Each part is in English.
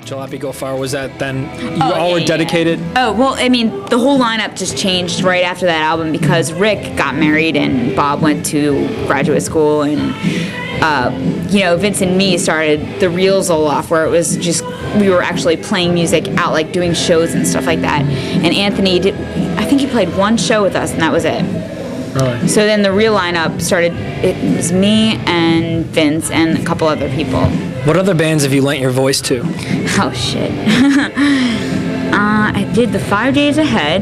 Jalopy Go Far? Was that then you all were dedicated? Oh, well, I mean, the whole lineup just changed right after that album because Rick got married and Bob went to graduate school, and Vince and me started the real Zolof, where it was just we were actually playing music out, like doing shows and stuff like that. And Anthony I think he played one show with us, and that was it. Really? So then the real lineup started. It was me and Vince and a couple other people. What other bands have you lent your voice to? Oh shit. I did the 5 Days Ahead.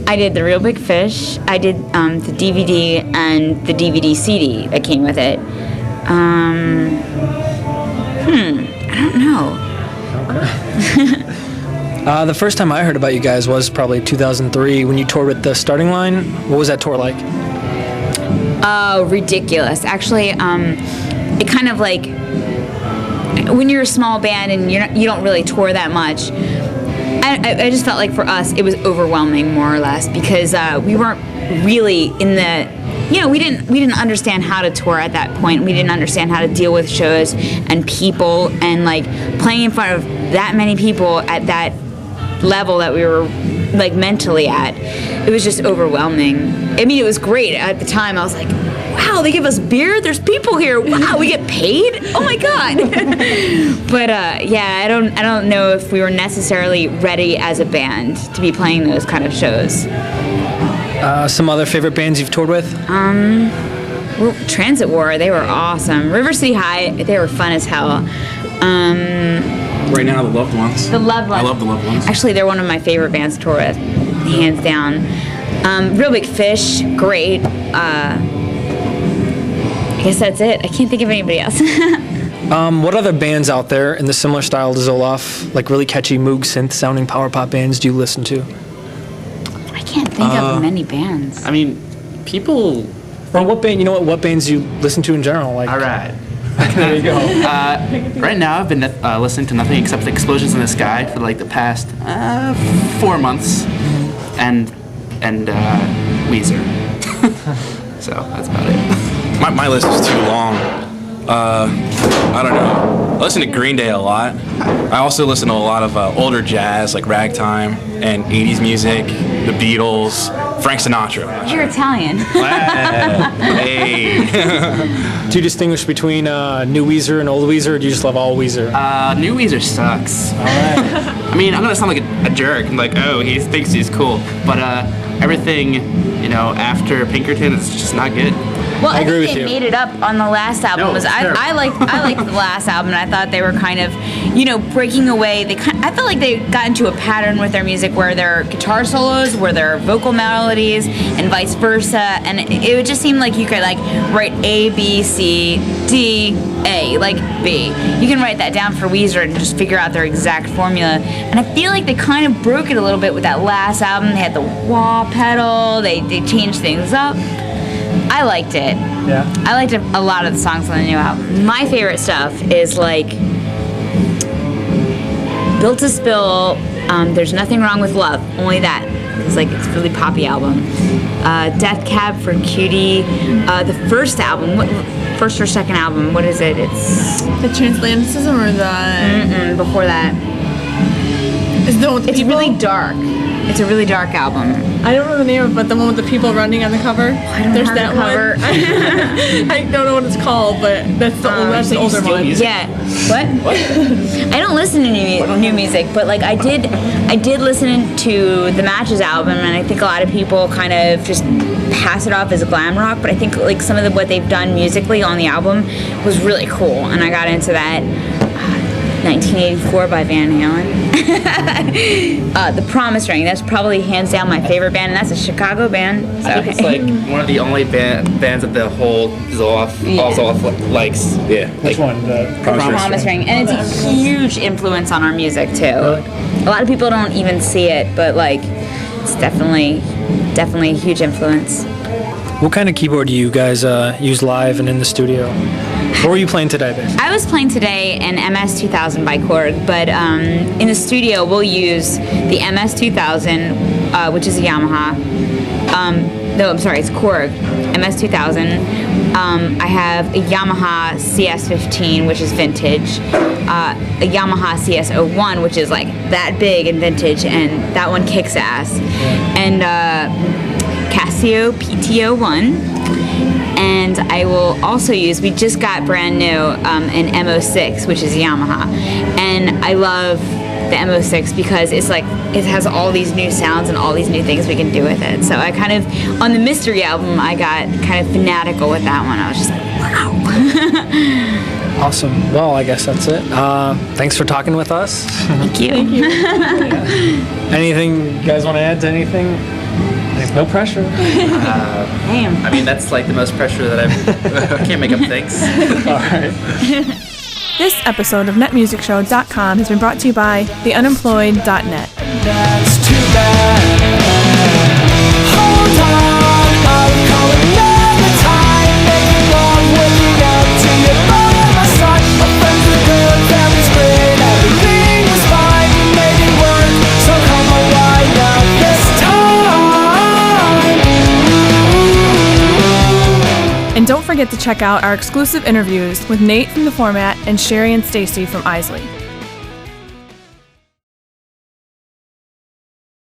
I did the Real Big Fish. I did the DVD and the DVD CD that came with it. I don't know. Okay. The first time I heard about you guys was probably 2003 when you toured with the Starting Line. What was that tour like? Oh, ridiculous. Actually, it kind of like when you're a small band and you don't really tour that much. I just felt like for us it was overwhelming more or less because we weren't really in the we didn't understand how to tour at that point. We didn't understand how to deal with shows and people, and like playing in front of that many people at that level that we were like mentally at. It was just overwhelming. I mean, it was great at the time. I was like, wow, they give us beer? There's people here. Wow, we get paid? Oh my God. But I don't know if we were necessarily ready as a band to be playing those kind of shows. Some other favorite bands you've toured with? Well, Transit War, they were awesome. River City High, they were fun as hell. Right now, the Loved Ones. The Loved Ones. I love the Loved Ones. Actually, they're one of my favorite bands to tour with, hands down. Real Big Fish, great. I guess that's it. I can't think of anybody else. What other bands out there in the similar style to Zolof, like really catchy Moog synth sounding power pop bands, do you listen to? I can't think of many bands. I mean, people. Or what band? What bands do you listen to in general? Like, All right. there you go. Right now, I've been listening to nothing except Explosions in the Sky for like the past 4 months, and Weezer. So that's about it. My list is too long. I don't know. I listen to Green Day a lot. I also listen to a lot of older jazz, like ragtime and 80s music, the Beatles, Frank Sinatra. You're Italian. Hey. Do you distinguish between new Weezer and old Weezer, or do you just love all Weezer? New Weezer sucks. All right. I mean, I'm gonna sound like a jerk, like, oh, he thinks he's cool, but everything, after Pinkerton is just not good. Well, I agree think with they you. made it up on the last album. No, it's terrible. I liked the last album, and I thought they were kind of, breaking away. I felt like they got into a pattern with their music where their guitar solos were their vocal melodies, and vice versa. And it would just seem like you could write A, B, C, D, A, like B. You can write that down for Weezer and just figure out their exact formula. And I feel like they kind of broke it a little bit with that last album. They had the wah pedal. They changed things up. I liked it. Yeah. I liked a lot of the songs on the new album. My favorite stuff is Built to Spill, There's Nothing Wrong with Love, only that. It's it's a really poppy album. Death Cab for Cutie, the first album, first or second album, what is it? It's The Transatlanticism or the... before that. Is the one with the It's people? really dark. It's a really dark album. I don't know the name of it, but the one with the people running on the cover. I don't There's have that the cover. one. I don't know what it's called, but that's the older one. Yeah. What? I don't listen to new music, but I did listen to the Matches album, and I think a lot of people kind of just pass it off as glam rock, but I think some of what they've done musically on the album was really cool, and I got into that. 1984 by Van Halen. The Promise Ring, that's probably hands down my favorite band, and that's a Chicago band. So. I think it's one of the only bands that the whole Zolof, all Zolof likes. Yeah. Which one? The Promise Ring. And it's a huge influence on our music too. Really? A lot of people don't even see it, but it's definitely a huge influence. What kind of keyboard do you guys use live and in the studio? What were you playing today, babe? I was playing today an MS-2000 by Korg, but in the studio we'll use the MS-2000, which is a Yamaha. No, I'm sorry, it's Korg, MS-2000. I have a Yamaha CS15, which is vintage, a Yamaha CS01, which is like that big and vintage, and that one kicks ass, and Casio Pt.3. And I will also use, we just got brand new, an MO6, which is Yamaha. And I love the MO6 because it's like, it has all these new sounds and all these new things we can do with it. So I kind of, on the Mystery album, I got kind of fanatical with that one. I was just like, wow. Awesome. Well, I guess that's it. Thanks for talking with us. Thank you. Anything you guys want to add to anything? No pressure. Damn. I mean, that's like the most pressure that I can't make up things. All right. This episode of netmusicshow.com has been brought to you by theunemployed.net. That's too bad. Hold on, I'm calling another time. Making love, waking up to you by my side. My friends were good, family's great, everything was fine. We made it work, so come on, why not this time? And don't forget to check out our exclusive interviews with Nate from The Format and Sherry and Stacy from Isley.